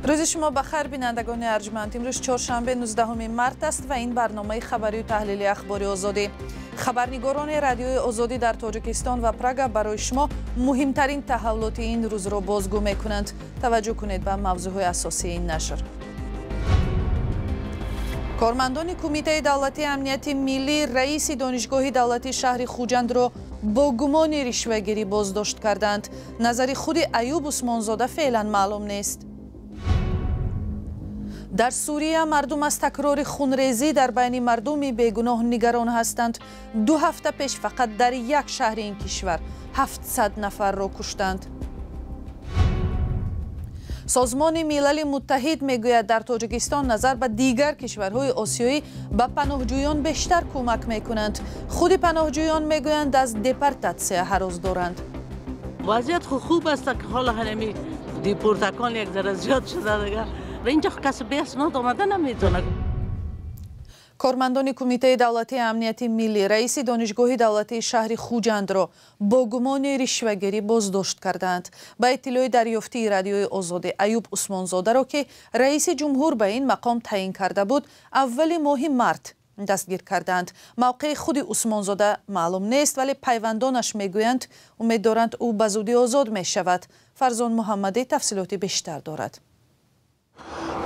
روز شما بخیر بینندگان ارجمند. امروز چهارشنبه 19 مارس است و این برنامه خبری و تحلیلی اخباری آزادی. خبرنگاران رادیوی آزادی در تاجیکستان و پراگ برای شما مهمترین تحولات این روز را بازگو می‌کنند. توجه کنید به موضوعات اساسی این نشر. کارمندان کمیته دولتی امنیت ملی رئیس دانشگاه دولتی شهر خوجند را با گمان رشوه‌گیری بازداشت کردند. نظر خود ایوب عثمانزاده فعلا معلوم نیست. در سوریه مردم از تکرار خونریزی در بین مردم بیگناه نگران هستند. 2 هفته پیش فقط در یک شهر این کشور 700 نفر را کشتند. سازمان ملل متحد میگوید در تاجیکستان نظر به دیگر کشورهای آسیایی به پناهجویان بیشتر کمک میکنند. خود پناهجویان میگویند از دپورتاسیون هراس دارند. وضعیت خوب است که حالا همین دیپورتکان یک ذره زیاد شده دیگه. و اینجا کسی به اسناد آمده نمیتونه. کارمندان کمیته دولتی امنیت ملی رئیس دانشگاه دولتی شهر خوجند را با گمان رشوه‌گیری بازداشت کردند. با اطلاع دریافتی رادیوی آزادی ایوب عثمانزاده را که رئیس جمهور به این مقام تعیین کرده بود اول ماه مارس دستگیر کردند. موقع خود عثمانزاده معلوم نیست ولی پیوندانش میگویند امید دارند او به زودی آزاد می شود. فرزان محمدی تفصیلات بیشتر دارد.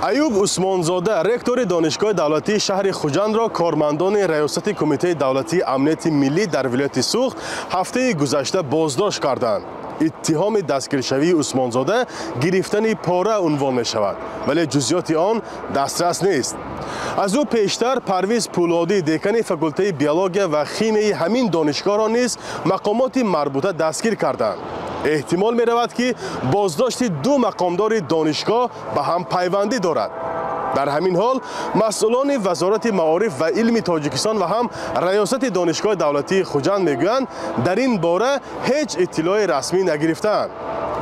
ایوب عثمانزاده رکتور دانشگاه دولتی شهر خوجند را کارمندان ریاست کمیته دولتی امنیت ملی در ولایت سوخت هفته گذشته بازداشت کردند. اتهام دستگیرشوی عثمانزاده گرفتن پاره عنوان می شود ولی جزئیات آن دسترس نیست. از او پیشتر پرویز پولادی دکان فاکولته بیولوژی و شیمی همین دانشگاه را نیز مقامات مربوطه دستگیر کردند. احتمال می رود که بازداشت 2 مقامدار دانشگاه به هم پیوندی دارد. در همین حال مسئولان وزارت معارف و علم تاجیکستان و هم ریاست دانشگاه دولتی خوجند میگویند در این باره هیچ اطلاع رسمی نگرفتند.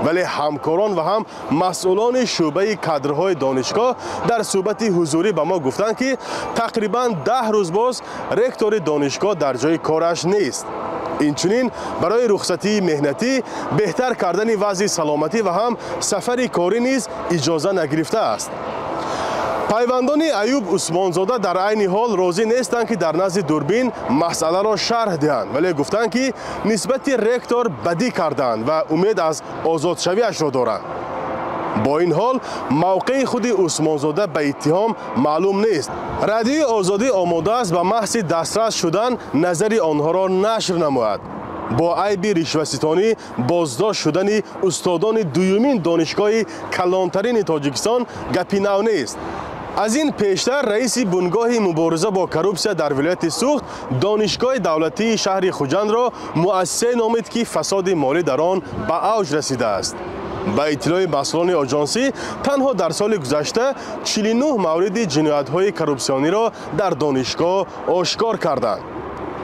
ولی همکاران و هم مسئولان شعبه کادرهای دانشگاه در صحبت حضوری به ما گفتند که تقریباً 10 روز باز رکتور دانشگاه در جای کارش نیست. اینچنین برای رخصتی مهنتی بهتر کردن وضع سلامتی و هم سفر کاری نیز اجازه نگرفته است. پیوندان ایوب عثمانزاده در عین حال راضی نیستند که در نزد دوربین مسئله را شرح دهند ولی گفتند که نسبت رکتور بدی کردند و امید از آزادشویش را دارند. با این حال موقع خود عثمانزاده به اتهام معلوم نیست. رادیوی آزادی آماده است به محض دسترس شدن نظر آنها را نشر نماید. با عیب رشوه‌ستانی بازداشت شدن استادان دومین دانشگاه کلانترین تاجیکستان گپی نو نیست. از این پیشتر رئیس بنگاه مبارزه با کروپسیا در ولایت سوخت دانشگاه دولتی شهر خوجند را مؤسسه نامید که فساد مالی در آن به اوج رسیده است. با اطلاع مسئولان آژانسی تنها در سال گذشته 49 مورد جنایت‌های کروپسیونی را در دانشگاه آشکار کردند.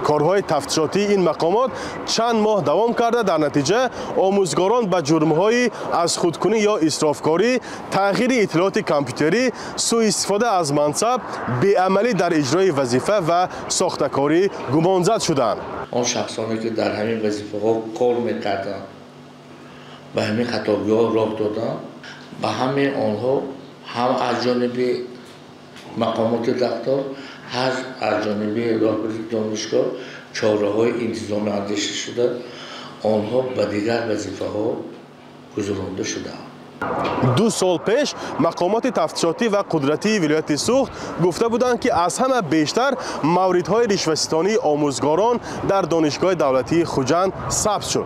کارهای تفتیشاتی این مقامات چند ماه دوام کرده در نتیجه آموزگاران به جرم‌های از خودکنی یا اسرافکاری، تغییر اطلاعات کامپیوتری، سوء استفاده از منصب، بی‌عملی در اجرای وظیفه و ساخته‌کاری گمانزد شدند. آن شخصانی که در همین وظیفه‌ها کار می‌کردند به همین خطابی‌ها راه دادن به همین آنها هم از جانب مقامات دفتر هر از جانب رهبری دانشگاه چاره‌های انتظامی اندیشه شده آنها به دیگر وظیفه‌ها گذرانده شدند. 2 سال پیش مقامات تفتیشاتی و قدرتی ولایت سوخت گفته بودند که از همه بیشتر موردهای رشوه‌ستانی آموزگاران در دانشگاه دولتی خوجند ثبت شد.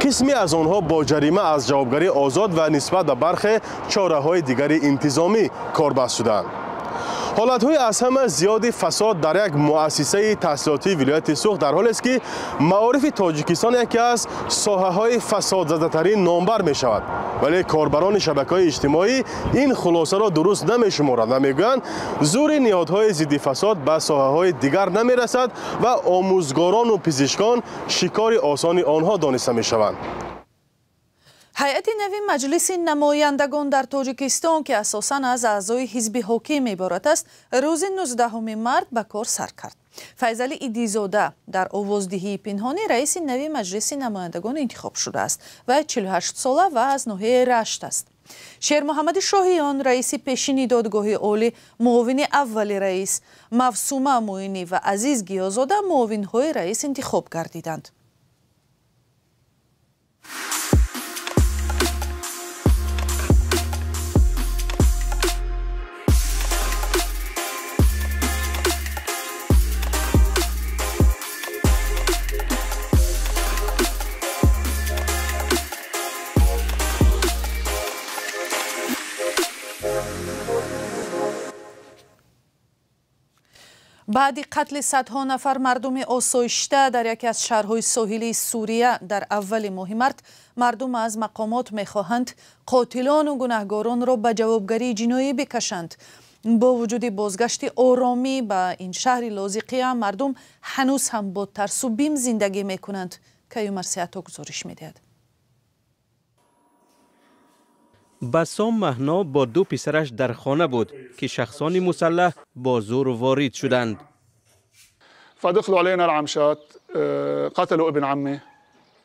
قسمی از آنها با جریمه از جوابگری آزاد و نسبت به برخی چاره‌های دیگر انتظامی کاربست شدند. حالت‌های از همه زیاد فساد در یک مؤسسه تحصیلاتی ولایت سوخت در حالی است که معارف تاجیکستان یکی از ساحه‌های فسادزده‌ترین نامبر می‌شود ولی کاربران شبکه‌های اجتماعی این خلاصه را درست نمی‌شمارند و می‌گویند زور نهادهای ضد فساد به ساحه‌های دیگر نمی‌رسد و آموزگاران و پزشکان شکار آسان آنها دانسته می‌شوند. هیئت نوین مجلس نمایندگان در تاجیکستان که اساساً از اعضای حزب حاکم عبارت است روز 19 مارس به کار سر کرد. فیضعلی ایدیزاده در آوازدهی پنهانی رئیس نوین مجلس نمایندگان انتخاب شده است و 48 ساله و از ناحیه رشت است. شیر محمد شاهیان رئیس پیشین دادگاه عالی، معاون اول رئیس مفصومه موینی و عزیز گیازاده معاون های رئیس انتخاب گردیدند. بعد قتل صدها نفر مردم آسایشته در یکی از شهرهای ساحلی سوریه در اول ماه مارس، مردم از مقامات می‌خواهند قاتلان و گناهکاران را به جوابگری جنایی بکشند. با وجود بازگشت آرامی به این شهر لاذقیه، مردم هنوز هم با ترس و بیم زندگی می‌کنند که عمر سیاتا گزارش می‌دهد. بسام مهنا با دو پسرش در خانه بود که شخصان مسلح با زور وارد شدند. فدخلوا علينا العمشات قتلوا ابن عمي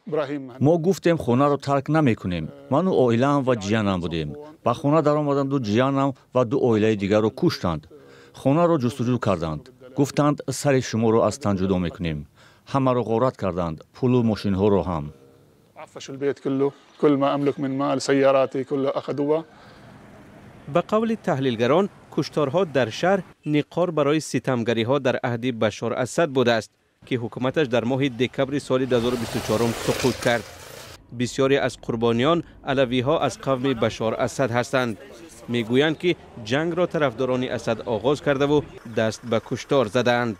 ابراهیم. ما گفتیم خانه رو ترک نمیکنیم. من و عائله‌ام و جیانم بودیم. به خانه در آمدند و جیانم و دو عائله دیگر رو کشتند. خانه رو جستجو کردند. گفتند سر شما رو از تن جدا میکنیم. همه رو غارت کردند. پول و ماشین ها رو هم. عفشوا البيت كله كل ما املك من مال سياراتي كله اخذوها. به قول تحلیلگران، کشتارها در شهر نقار برای ستمگری ها در عهد بشار اسد بوده است که حکومتش در ماه دکبر سال 2024 سقوط کرد. بسیاری از قربانیان علوی ها از قوم بشار اسد هستند. میگویند که جنگ را طرفداران اسد آغاز کرده و دست به کشتار زدند.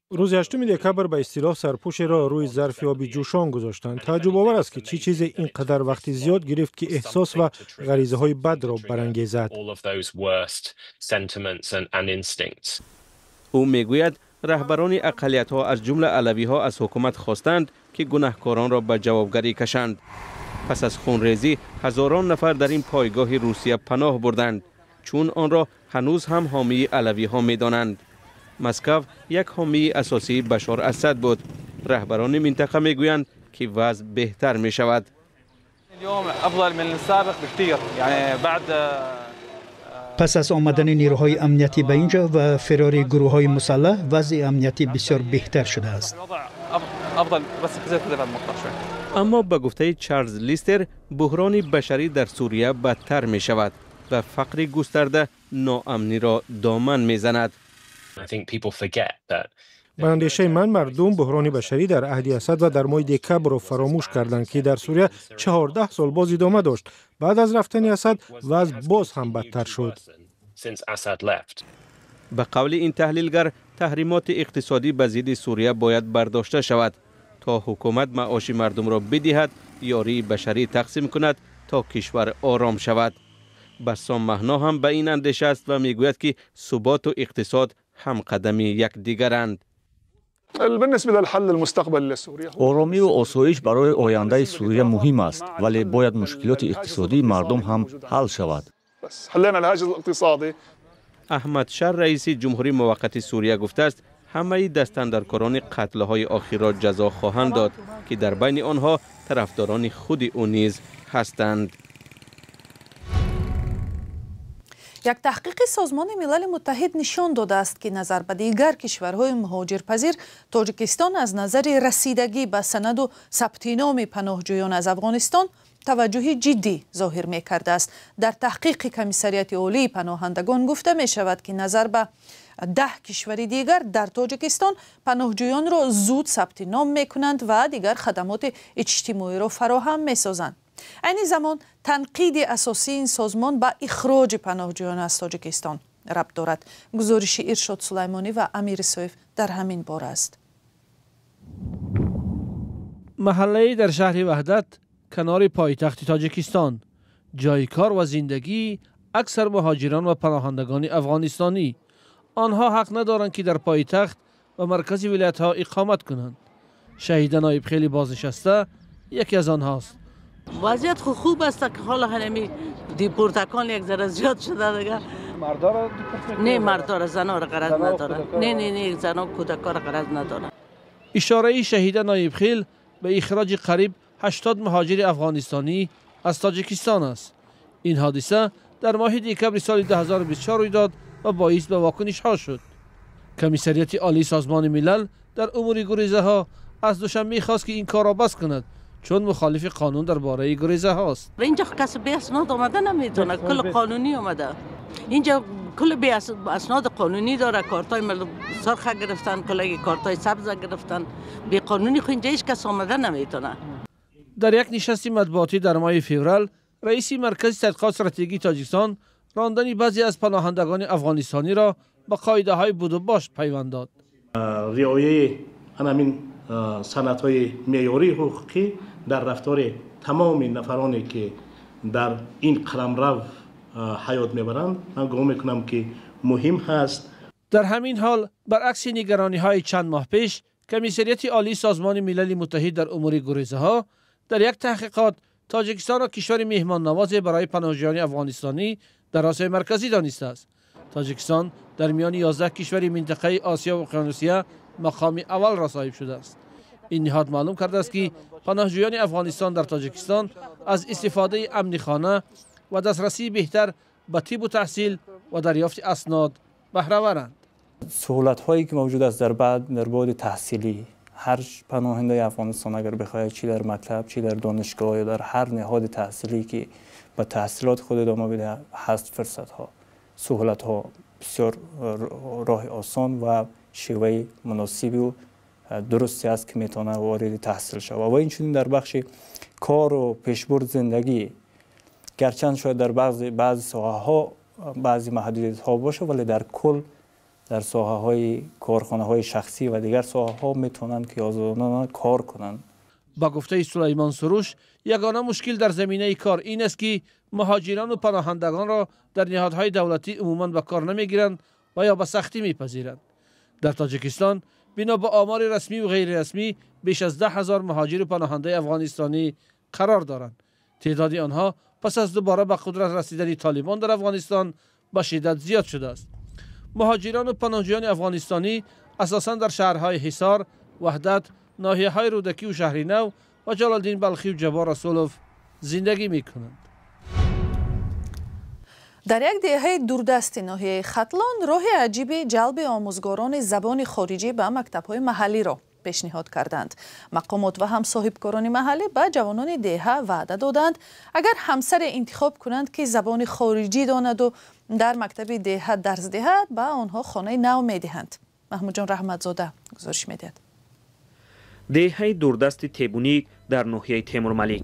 روز 8 دکبر به اصطلاح سرپوش را روی ظرف آبی جوشان گذاشتند. تعجب آور است که چیز اینقدر وقتی زیاد گرفت که احساس و غریزه های بد را برانگیزد. او میگوید رهبران اقلیت ها از جمله علوی ها از حکومت خواستند که گناهکاران را به جوابگری کشند. پس از خونریزی هزاران نفر در این پایگاه روسیه پناه بردند، چون آن را هنوز هم حامی علوی ها می دانند. مسکو یک حامی اساسی بشار اسد بود. رهبران منطقه می گویند که وضع بهتر می شود. پس از آمدن نیروهای امنیتی به اینجا و فرار گروه های مسلح، وضع امنیتی بسیار بهتر شده است. اما به گفته چارلز لیستر، بحران بشری در سوریه بدتر می شود و فقر گسترده ناامنی را دامن میزند. به اندیشه من مردم بحران بشری در عهد اسد و در ماه دکبر را فراموش کردند که در سوریه 14 سال باز ادامه داشت. بعد از رفتن اسد وضع باز هم بدتر شد. به قول این تحلیلگر، تحریمات اقتصادی به ضد سوریه باید برداشته شود تا حکومت معاش مردم را بدهد، یاری بشری تقسیم کند تا کشور آرام شود. بسام مهنا هم به این اندیشه است و میگوید که ثبات و اقتصاد هم قدم یکدیگرند. آرامی و آسایش برای آینده سوریه مهم است، ولی باید مشکلات اقتصادی مردم هم حل شود. احمد شر رئیس جمهوری موقت سوریه گفته است همه دستاندرکاران قتل‌های آخر را جزا خواهند داد که در بین آنها طرفداران خود او نیز هستند. یک تحقیق سازمان ملل متحد نشان داده است که نظر به دیگر کشورهای مهاجرپذیر، تاجیکستان از نظر رسیدگی به سند و ثبت نام پناهجویان از افغانستان توجه جدی ظاهر می کرده است. در تحقیق کمیسریت عالی پناهندگان گفته می شود که نظر به 10 کشور دیگر در تاجیکستان پناهجویان را زود ثبت نام می کنند و دیگر خدمات اجتماعی را فراهم می سازند. این زمان تنقید اساسی این سازمان به اخراج پناهجویان از تاجیکستان ربط دارد. گزارش ارشاد سلیمانی و امیر سویف در همین باره است. محله در شهر وحدت کنار پایتخت تاجیکستان، جای کار و زندگی اکثر مهاجران و پناهندگان افغانستانی. آنها حق ندارند که در پایتخت و مرکز ولایت ها اقامت کنند. شهید نایب خیلی بازنشسته یکی از آنهاست. وضعیت خوب است که حالا همین دیپورتکان یک ذره زیاد شده دیگه. مردا را نه مردا را زنا را غرض نداره. نه زنا کودکا را غرض نداره. اشاره شهیده نایب خیل به اخراج قریب 80 مهاجر افغانستانی از تاجیکستان است. این حادثه در ماه دکمبر سال 2024 روی داد و باعث به واکنش ها شد. کمیسریت عالی سازمان ملل در امور گریزه ها از دوشنبه خواست که این کار را بس کند، چون مخالف قانون درباره گریزه هاست. اینجا کسی به اسناد آمده نمیتونه، کل قانونی آمده. اینجا کل به اسناد قانونی داره. کارتای سرخ گرفتن، کل کارتای سبز گرفتن. به قانونی خو اینجا هیچ کس آمده نمیتونه. در یک نشست مطبوعاتی در ماه فوریه، رئیس مرکز تحقیقات استراتژیکی تاجیکستان راندن بعضی از پناهندگان افغانستانی را به قاعده های بود و باش پیوند داد. رعایت همین سنت‌های معیاری حقوقی در رفتار تمام نفرانی که در این قلمرو حیات میبرند، من گمان میکنم که مهم هست. در همین حال برعکس نگرانی های چند ماه پیش، کمیسریت عالی سازمان ملل متحد در امور گریزه ها در یک تحقیقات تاجیکستان را کشور میهمان نواز برای پناهجویان افغانستانی در آسیا مرکزی دانسته است. تاجیکستان در میان 11 کشور منطقه آسیا و اقیانوسیه مقام اول را صاحب شده است. این نهاد معلوم کرده است که پناهجویان افغانستان در تاجیکستان از استفاده امن خانه و دسترسی بهتر به طب و تحصیل و دریافت اسناد بهره ورند. سهولت هایی که موجود است در بعد تحصیلی، هر پناهنده افغانستان اگر بخواهد چی در مکتب، چی در دانشگاه یا در هر نهاد تحصیلی که به تحصیلات خود ادامه بده، هست فرصت ها، سهولت ها، بسیار راه آسان و شیوه مناسبی و درستی است که میتونه وارد تحصیل شود. و این در بخش کار و پیشبرد زندگی، گرچند شاید در بعضی ساحه ها بعضی محدودیت ها باشه، ولی در کل در ساحه های کارخانه های شخصی و دیگر ساحه ها میتونن که آزادانه کار کنند. با گفته سلیمان سروش، یگانه مشکل در زمینه کار این است که مهاجران و پناهندگان را در نهادهای دولتی عموما به کار نمیگیرند و یا به سختی میپذیرند. در تاجیکستان بنا به آمار رسمی و غیر رسمی بیش از 10,000 مهاجر و پناهنده افغانستانی قرار دارند. تعداد آنها پس از دوباره به قدرت رسیدن طالبان در افغانستان به شدت زیاد شده است. مهاجران و پناهجویان افغانستانی اساساً در شهرهای حصار، وحدت، ناحیه‌های رودکی و شهر نو و جلالدین بلخی و جبار رسولوف زندگی می‌کنند. در یک دهه دوردست ناحیه ختلان راه عجیب جلب آموزگاران زبان خارجی به مکتب‌های محلی را پیشنهاد کردند. مقامات و هم صاحبکاران محلی به جوانان دهه وعده دادند اگر همسر انتخاب کنند که زبان خارجی داند و در مکتب دهه درس دهد به آنها خانه نو میدهند. محمود جان رحمتزاده گزارش میدهد. دهه دوردست تیبونیک در ناحیه تیمورملیک،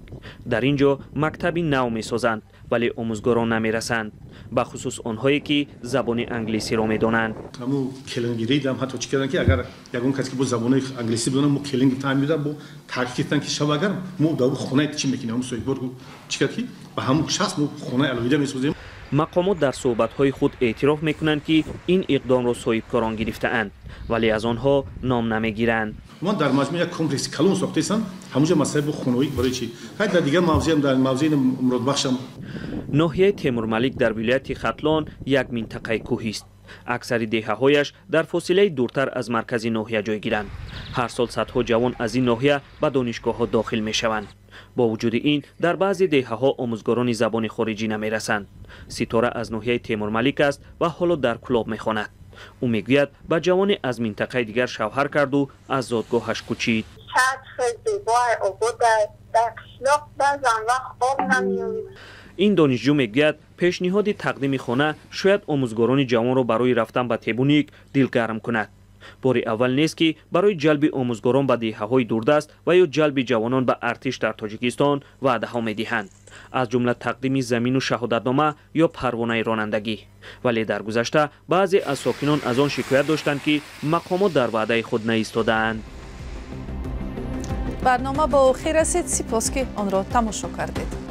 در اینجا مکتبی نو میسازند ولی آموزگاران نمیرسند، به خصوص آنهایی که زبان انگلیسی را میدانند. همو کلنگیری دم حتی چی کردن که اگر یگون کسی که با زبان انگلیسی بدونه مو کلنگ تام میده با تاکید کردن که شب اگر مو دو خونه چی میکنه هم سوی برگو چی کردی با همون شخص مو خونه الویده میسازیم. مقامات در صحبت‌های خود اعتراف میکنند که این اقدام را صاحبکاران گرفته‌اند ولی از آنها نام نمیگیرند. ما در مجموعه یک کمپلکس کلون ساختیم، همونجا مسائل خانوایی برای چی؟ حتی در دیگر موضوع هم در موضوع مراد بخشم. ناحیه تیمورملیک در ولایت ختلان یک منطقه کوهی است. اکثر دهه‌هایش در فاصله دورتر از مرکز ناحیه جای گیرند. هر سال صدها جوان از این ناحیه به دانشگاه‌ها داخل می‌شوند. با وجود این در بعضی دهه‌ها آموزگاران زبان خارجی نمی‌رسند. ستاره از ناحیه تیمورملیک است و حالا در کلاب می‌خواند. او میگوید با جوان از منطقه دیگر شوهر کرد و از زادگاهش کوچید. این دانشجو میگوید پیشنهاد تقدیم خانه شاید آموزگاران جوان را برای رفتن به تیبونیک دلگرم کند. بار اول نیست که برای جلب آموزگاران به دهه‌های دوردست و یا جلب جوانان به ارتش در تاجیکستان وعده‌ها می‌دهند، از جمله تقدیم زمین و شهادتنامه یا پروانه رانندگی. ولی در گذشته بعضی از ساکنان از آن شکایت داشتند که مقامات در وعده خود نایستاده‌اند. برنامه با آخر رسید. سپاس که آن را تماشا کردید.